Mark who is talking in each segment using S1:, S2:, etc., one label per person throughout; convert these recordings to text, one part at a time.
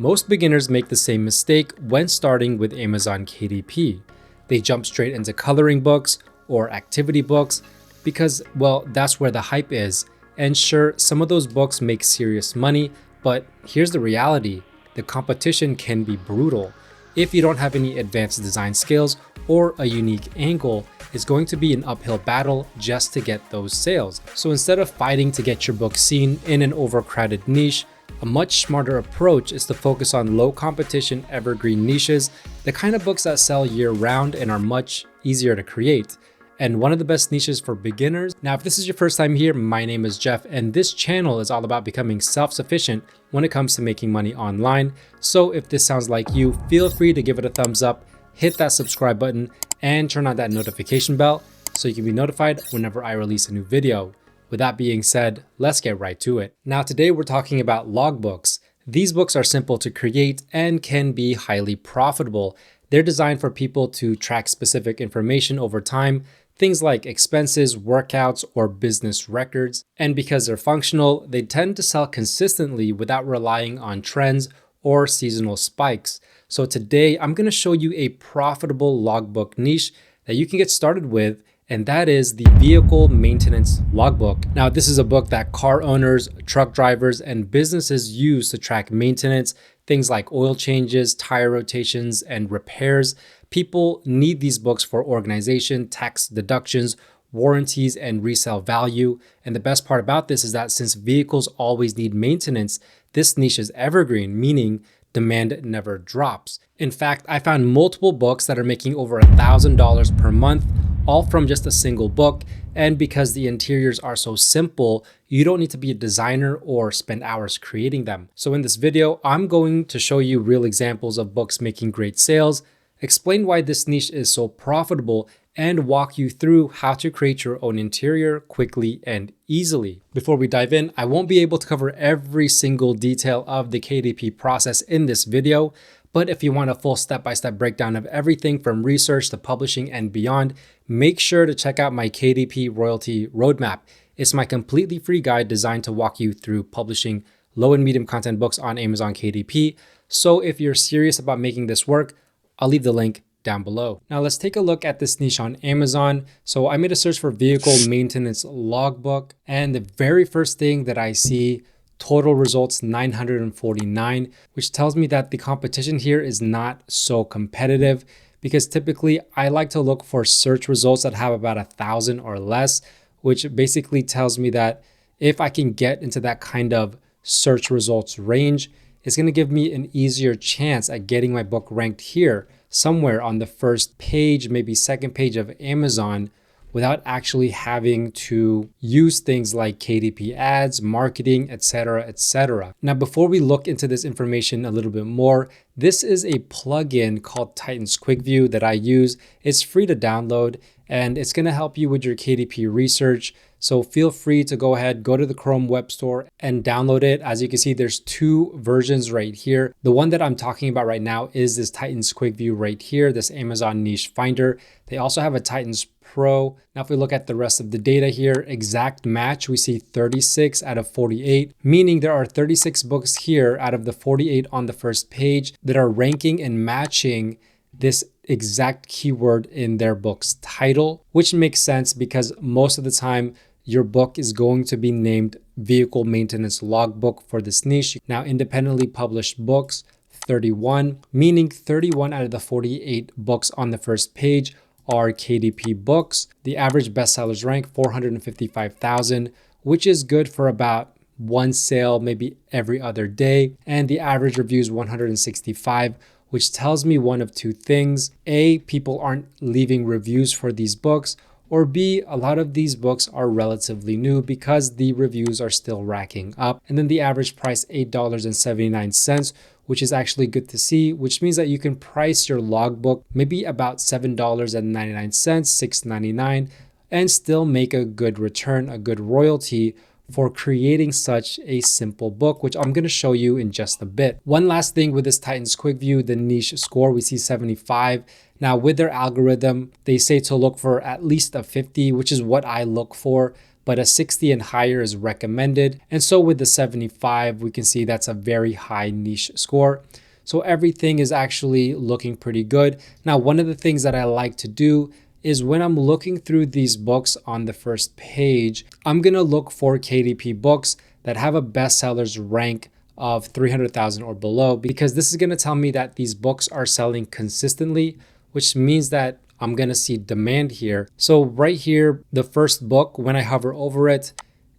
S1: Most beginners make the same mistake when starting with Amazon KDP. They jump straight into coloring books or activity books because, well, that's where the hype is. And sure, some of those books make serious money, but here's the reality. The competition can be brutal. If you don't have any advanced design skills or a unique angle, it's going to be an uphill battle just to get those sales. So instead of fighting to get your book seen in an overcrowded niche, a much smarter approach is to focus on low competition evergreen niches, the kind of books that sell year round and are much easier to create. And one of the best niches for beginners. Now, if this is your first time here, my name is Jeff, and this channel is all about becoming self-sufficient when it comes to making money online. So if this sounds like you, feel free to give it a thumbs up, hit that subscribe button, and turn on that notification bell so you can be notified whenever I release a new video. With that being said, let's get right to it. Now, today we're talking about logbooks. These books are simple to create and can be highly profitable. They're designed for people to track specific information over time, things like expenses, workouts, or business records. And because they're functional, they tend to sell consistently without relying on trends or seasonal spikes. So today, I'm going to show you a profitable logbook niche that you can get started with, and that is the vehicle maintenance logbook. Now, this is a book that car owners, truck drivers, and businesses use to track maintenance, things like oil changes, tire rotations, and repairs. People need these books for organization, tax deductions, warranties, and resale value. And the best part about this is that since vehicles always need maintenance, this niche is evergreen, meaning demand never drops. In fact, I found multiple books that are making over $1,000 per month, all from just a single book. And because the interiors are so simple, you don't need to be a designer or spend hours creating them. So in this video, I'm going to show you real examples of books making great sales, explain why this niche is so profitable, and walk you through how to create your own interior quickly and easily. Before we dive in, I won't be able to cover every single detail of the KDP process in this video, but if you want a full step-by-step breakdown of everything from research to publishing and beyond, make sure to check out my KDP royalty roadmap. It's my completely free guide designed to walk you through publishing low and medium content books on Amazon KDP. So if you're serious about making this work, I'll leave the link down below. Now let's take a look at this niche on Amazon. So I made a search for vehicle maintenance logbook, and the very first thing that I see, total results 949, which tells me that the competition here is not so competitive, because typically I like to look for search results that have about 1,000 or less, which basically tells me that if I can get into that kind of search results range, it's going to give me an easier chance at getting my book ranked here, somewhere on the first page, maybe second page of Amazon, without actually having to use things like KDP ads, marketing, etc., etc. Now, before we look into this information a little bit more, this is a plugin called Titan's Quick View that I use. It's free to download, and it's going to help you with your KDP research. So feel free to go ahead, go to the Chrome Web Store and download it. As you can see, there's two versions right here. The one that I'm talking about right now is this Titan's Quick View right here, this Amazon niche finder. They also have a Titan's Pro. Now, if we look at the rest of the data here, exact match, we see 36 out of 48, meaning there are 36 books here out of the 48 on the first page that are ranking and matching this exact keyword in their book's title, which makes sense because most of the time your book is going to be named Vehicle Maintenance Logbook for this niche. Now, independently published books, 31, meaning 31 out of the 48 books on the first page are KDP books. The average bestsellers rank 455,000, which is good for about one sale, maybe every other day. And the average reviews 165, which tells me one of two things. A, people aren't leaving reviews for these books, or B, a lot of these books are relatively new because the reviews are still racking up. And then the average price, $8.79, which is actually good to see, which means that you can price your logbook maybe about $7.99, $6.99, and still make a good return, a good royalty for creating such a simple book, which I'm going to show you in just a bit. One last thing with this Titan's Quick View, the niche score, we see 75. Now with their algorithm, they say to look for at least a 50, which is what I look for. but a 60 and higher is recommended. And so with the 75, we can see that's a very high niche score. So everything is actually looking pretty good. Now, one of the things that I like to do is when I'm looking through these books on the first page, I'm gonna look for KDP books that have a bestsellers rank of 300,000 or below, because this is gonna tell me that these books are selling consistently, which means that I'm gonna see demand here. So right here, the first book, when I hover over it,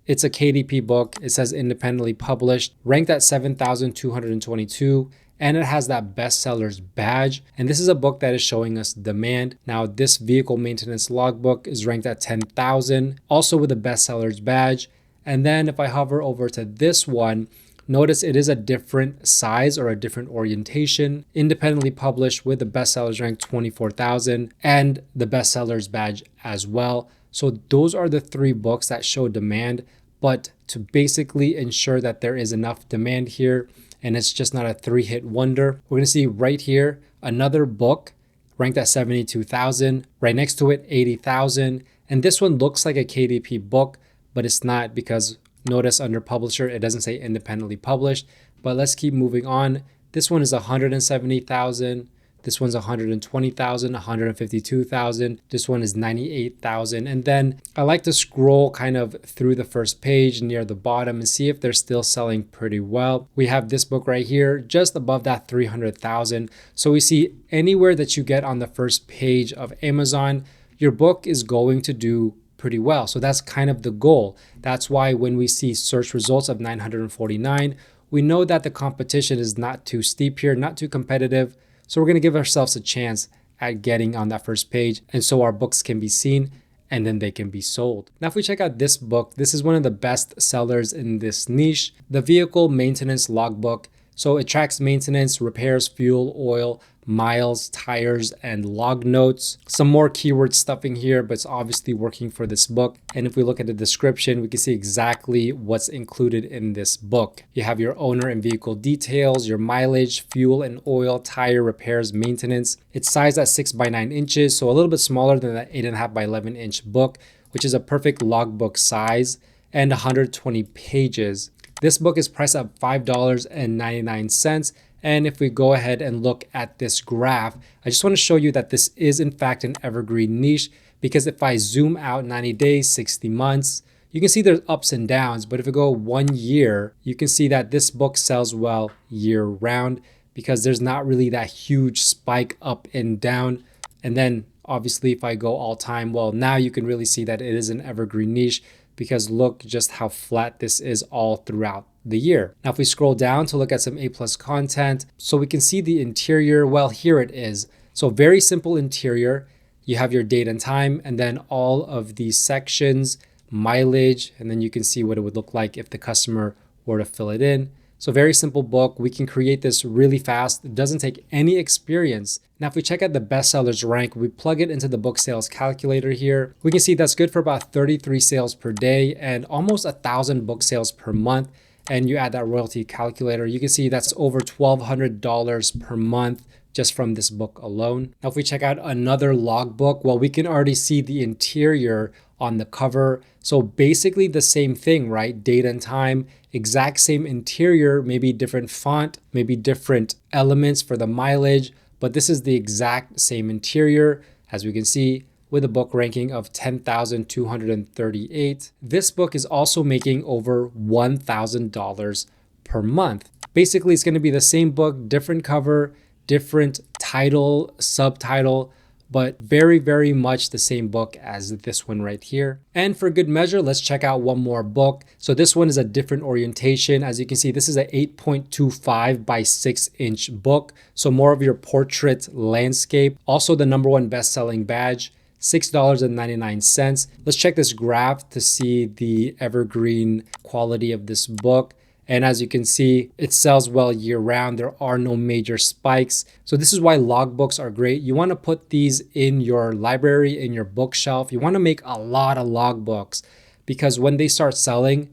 S1: it's a KDP book. It says independently published, ranked at 7,222. And it has that bestsellers badge. And this is a book that is showing us demand. Now, this vehicle maintenance logbook is ranked at 10,000, also with a bestsellers badge. And then if I hover over to this one, notice it is a different size or a different orientation, independently published with the bestsellers rank 24,000 and the bestsellers badge as well. So those are the three books that show demand, but to basically ensure that there is enough demand here, and it's just not a three-hit wonder, we're gonna see right here, another book ranked at 72,000, right next to it, 80,000. And this one looks like a KDP book, but it's not, because notice under publisher, it doesn't say independently published. But let's keep moving on. This one is 170,000. This one's 120,000, 152,000. This one is 98,000. And then I like to scroll kind of through the first page near the bottom and see if they're still selling pretty well. We have this book right here, just above that 300,000. So we see anywhere that you get on the first page of Amazon, your book is going to do pretty well. So that's kind of the goal. That's why when we see search results of 949, we know that the competition is not too steep here, not too competitive. So we're going to give ourselves a chance at getting on that first page, and so our books can be seen and then they can be sold. Now, if we check out this book, this is one of the best sellers in this niche, the vehicle maintenance logbook. So it tracks maintenance, repairs, fuel, oil, miles, tires, and log notes. Some more keyword stuffing here, but it's obviously working for this book. And if we look at the description, we can see exactly what's included in this book. You have your owner and vehicle details, your mileage, fuel and oil, tire repairs, maintenance. It's sized at 6 by 9 inches, so a little bit smaller than that 8.5 by 11 inch book, which is a perfect logbook size, and 120 pages. This book is priced at $5.99. And if we go ahead and look at this graph, I just want to show you that this is in fact an evergreen niche, because if I zoom out 90 days, 60 months, you can see there's ups and downs. But if we go 1 year, you can see that this book sells well year round, because there's not really that huge spike up and down. And then obviously if I go all time, well, now you can really see that it is an evergreen niche, because look just how flat this is all throughout the year. Now, if we scroll down to look at some A+ content, so we can see the interior, well, here it is. So very simple interior. You have your date and time, and then all of these sections, mileage, and then you can see what it would look like if the customer were to fill it in. So very simple book. We can create this really fast. It doesn't take any experience. Now, if we check out the bestsellers rank, we plug it into the book sales calculator here. We can see that's good for about 33 sales per day and almost 1,000 book sales per month. And you add that royalty calculator, you can see that's over $1,200 per month just from this book alone. Now, if we check out another logbook, well, we can already see the interior on the cover. So basically the same thing, right? Date and time, exact same interior, maybe different font, maybe different elements for the mileage, but this is the exact same interior, as we can see, with a book ranking of 10,238. This book is also making over $1,000 per month. Basically, it's going to be the same book, different cover, different title, subtitle, but very, very much the same book as this one right here. And for good measure, let's check out one more book. So this one is a different orientation. As you can see, this is an 8.25 by 6 inch book. So more of your portrait landscape. Also the #1 best-selling badge. $6.99. Let's check this graph to see the evergreen quality of this book. And as you can see, it sells well year round. There are no major spikes. So this is why logbooks are great. You want to put these in your library, in your bookshelf. You want to make a lot of logbooks, because when they start selling,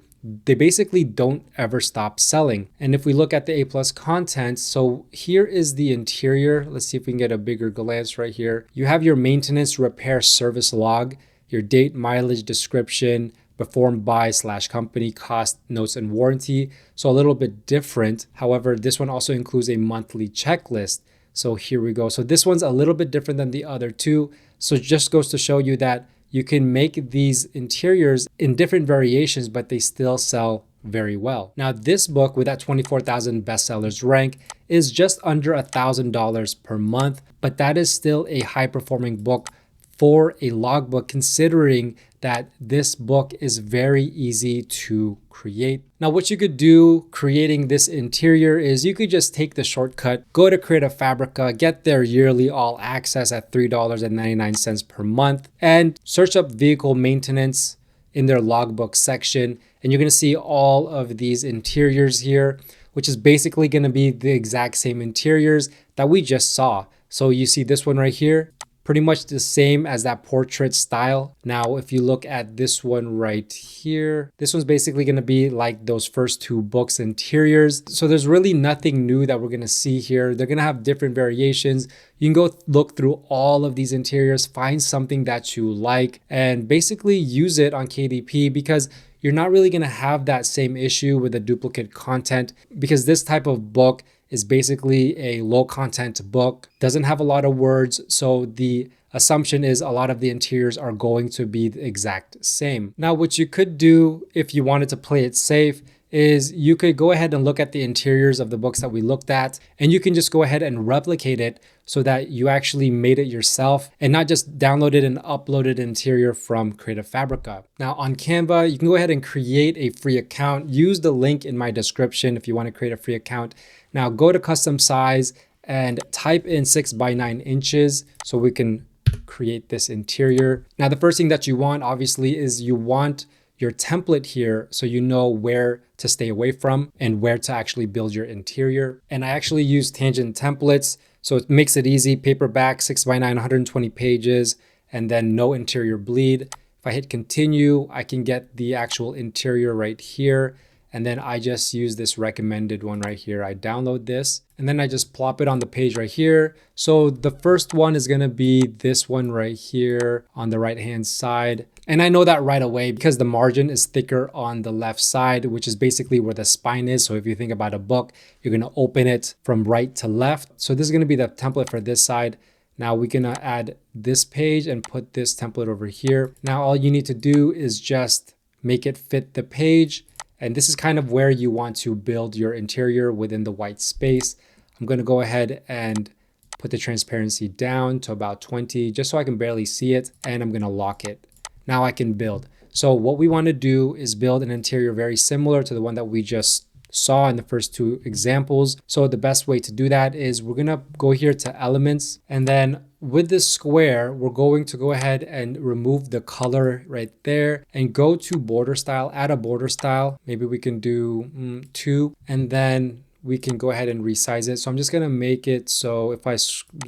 S1: they basically don't ever stop selling. And if we look at the A+ content, so here is the interior. Let's see if we can get a bigger glance right here. You have your maintenance, repair, service log, your date, mileage, description, performed by / company, cost, notes, and warranty. So a little bit different. However, this one also includes a monthly checklist. So here we go. So this one's a little bit different than the other two. So it just goes to show you that you can make these interiors in different variations, but they still sell very well. Now, this book with that 24,000 bestsellers rank is just under $1,000 per month, but that is still a high performing book for a logbook, considering that this book is very easy to create. Now, what you could do creating this interior is you could just take the shortcut, go to Creative Fabrica, get their yearly all access at $3.99 per month, and search up vehicle maintenance in their logbook section. And you're gonna see all of these interiors here, which is basically gonna be the exact same interiors that we just saw. So you see this one right here, pretty much the same as that portrait style. Now, if you look at this one right here, this one's basically gonna be like those first two books interiors. So there's really nothing new that we're gonna see here. They're gonna have different variations. You can go look through all of these interiors, find something that you like, and basically use it on KDP, because you're not really gonna have that same issue with the duplicate content, because this type of book is basically a low content book, doesn't have a lot of words. So the assumption is a lot of the interiors are going to be the exact same. Now, what you could do if you wanted to play it safe is you could go ahead and look at the interiors of the books that we looked at, and you can just go ahead and replicate it so that you actually made it yourself and not just downloaded and uploaded interior from Creative Fabrica. Now on Canva, you can go ahead and create a free account. Use the link in my description if you want to create a free account. Now go to custom size and type in 6 by 9 inches so we can create this interior. Now the first thing that you want obviously is you want your template here so you know where to stay away from and where to actually build your interior. And I actually use tangent templates, so it makes it easy. Paperback, 6 by 9, 120 pages, and then no interior bleed. If I hit continue, I can get the actual interior right here. And then I just use this recommended one right here. I download this and then I just plop it on the page right here. So the first one is gonna be this one right here on the right-hand side. And I know that right away because the margin is thicker on the left side, which is basically where the spine is. So if you think about a book, you're gonna open it from right to left. So this is gonna be the template for this side. Now we're gonna add this page and put this template over here. Now all you need to do is just make it fit the page. And this is kind of where you want to build your interior within the white space. I'm gonna go ahead and put the transparency down to about 20, just so I can barely see it, and I'm gonna lock it. Now I can build. So what we wanna do is build an interior very similar to the one that we just saw in the first two examples. So the best way to do that is we're gonna go here to elements, and then with this square, we're going to go ahead and remove the color right there and go to border style, add a border style. Maybe we can do 2, and then we can go ahead and resize it. So I'm just gonna make it so if I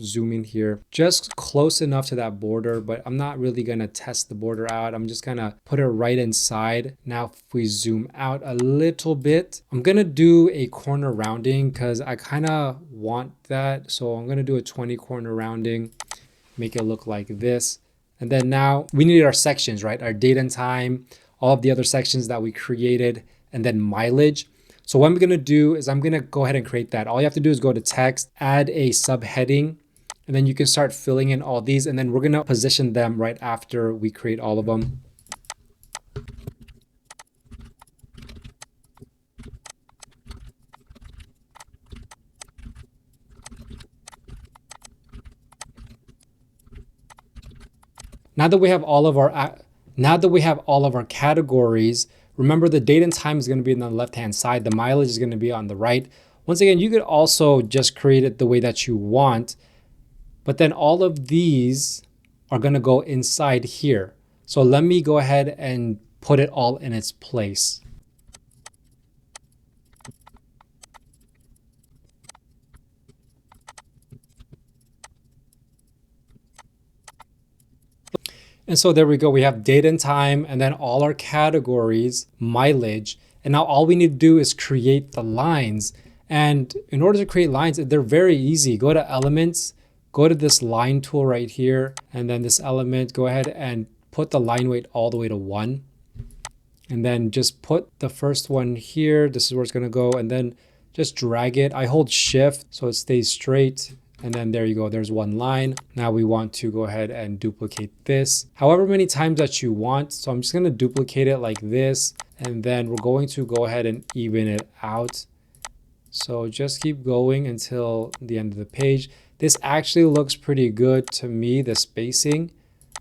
S1: zoom in here, just close enough to that border, but I'm not really gonna test the border out. I'm just gonna put it right inside. Now, if we zoom out a little bit, I'm gonna do a corner rounding because I kind of want that. So I'm gonna do a 20 corner rounding, make it look like this. And then now we need our sections, right? Our date and time, all of the other sections that we created, and then mileage. So what I'm gonna do is I'm gonna go ahead and create that. All you have to do is go to text, add a subheading, and then you can start filling in all these, and then we're gonna position them right after we create all of them. Now that we have all of our categories, remember the date and time is going to be on the left-hand side. The mileage is going to be on the right. Once again, you could also just create it the way that you want, but then all of these are going to go inside here. So let me go ahead and put it all in its place. And so there we go. We have date and time, and then all our categories, mileage. And now all we need to do is create the lines. And in order to create lines, they're very easy. Go to elements, go to this line tool right here, and then this element, go ahead and put the line weight all the way to 1. and then just put the first one here. This is where it's going to go, and then just drag it. I hold shift so it stays straight. And then there you go, there's one line. Now we want to go ahead and duplicate this however many times that you want. So I'm just gonna duplicate it like this, and then we're going to go ahead and even it out. So just keep going until the end of the page. This actually looks pretty good to me, the spacing,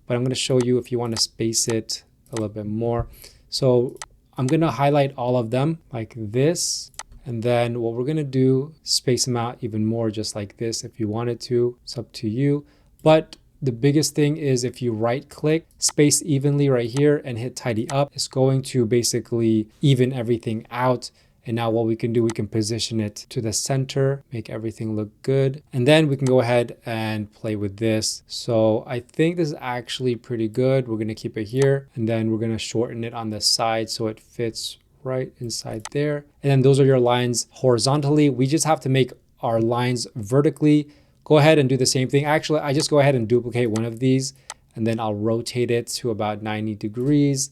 S1: but I'm gonna show you if you wanna space it a little bit more. So I'm gonna highlight all of them like this. And then what we're gonna do, space them out even more just like this if you wanted to, it's up to you. But the biggest thing is if you right click, space evenly right here and hit tidy up, it's going to basically even everything out. And now what we can do, we can position it to the center, make everything look good. And then we can go ahead and play with this. So I think this is actually pretty good. We're gonna keep it here, and then we're gonna shorten it on the side so it fits right inside there. And then those are your lines horizontally. We just have to make our lines vertically. Go ahead and do the same thing. Actually, I just go ahead and duplicate one of these, and then I'll rotate it to about 90 degrees,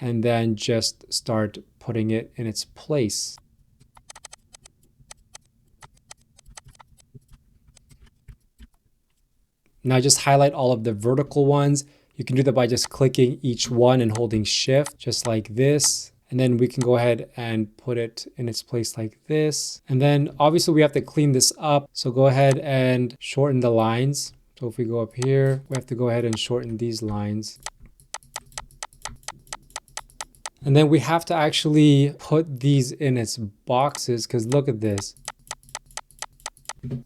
S1: and then just start putting it in its place. Now just highlight all of the vertical ones. You can do that by just clicking each one and holding shift, just like this. And then we can go ahead and put it in its place like this. And then obviously we have to clean this up. So go ahead and shorten the lines. So if we go up here, we have to go ahead and shorten these lines. And then we have to actually put these in its boxes, because look at this. And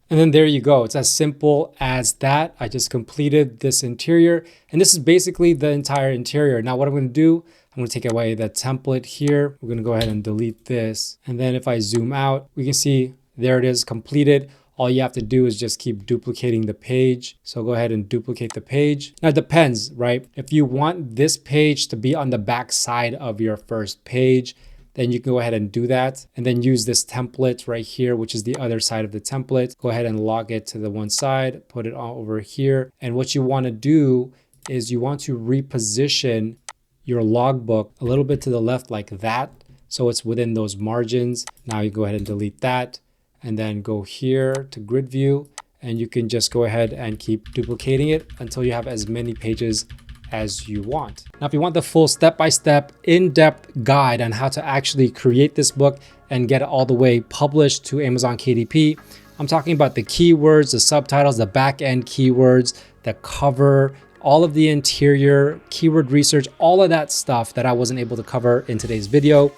S1: then there you go. It's as simple as that. I just completed this interior, and this is basically the entire interior. Now what I'm going to do, I'm going to take away the template here. We're going to go ahead and delete this. And then if I zoom out, we can see there it is completed. All you have to do is just keep duplicating the page. So go ahead and duplicate the page. Now it depends, right? If you want this page to be on the back side of your first page, then you can go ahead and do that, and then use this template right here, which is the other side of the template. Go ahead and log it to the one side, put it all over here. And what you want to do is you want to reposition your logbook a little bit to the left like that, so it's within those margins. Now you go ahead and delete that, and then go here to grid view, and you can just go ahead and keep duplicating it until you have as many pages as you want. Now, if you want the full step-by-step, in-depth guide on how to actually create this book and get it all the way published to Amazon KDP, I'm talking about the keywords, the subtitles, the back-end keywords, the cover, all of the interior, keyword research, all of that stuff that I wasn't able to cover in today's video.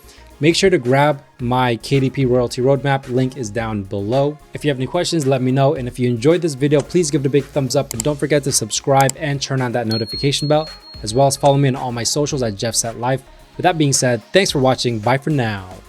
S1: Make sure to grab my KDP Royalty Roadmap. Link is down below. If you have any questions, let me know. And if you enjoyed this video, please give it a big thumbs up, and don't forget to subscribe and turn on that notification bell, as well as follow me on all my socials at JeffSetLife. With that being said, thanks for watching. Bye for now.